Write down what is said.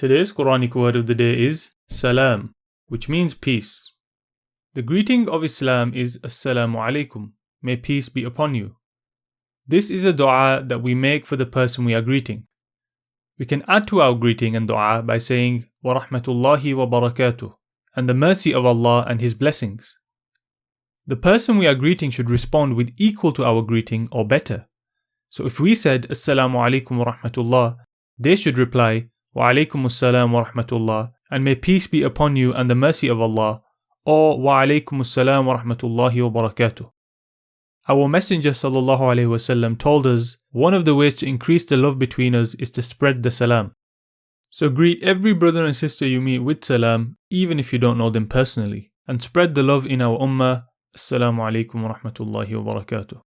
Today's Quranic word of the day is Salaam, which means peace. The greeting of Islam is Assalamu alaikum, may peace be upon you. This is a dua that we make for the person we are greeting. We can add to our greeting and dua by saying wa rahmatullahi wa barakatuh, and the mercy of Allah and His blessings. The person we are greeting should respond with equal to our greeting or better. So if we said Assalamu alaikum wa rahmatullah, they should reply wa alaikum assalam wa rahmatullah, and may peace be upon you and the mercy of Allah, or wa alaikum assalam wa rahmatullahi wa barakatuh. Our Messenger sallallahu alaihi wasallam told us one of the ways to increase the love between us is to spread the salam. So greet every brother and sister you meet with salam, even if you don't know them personally, and spread the love in our ummah. Assalamu alaikum wa rahmatullahi wa barakatuh.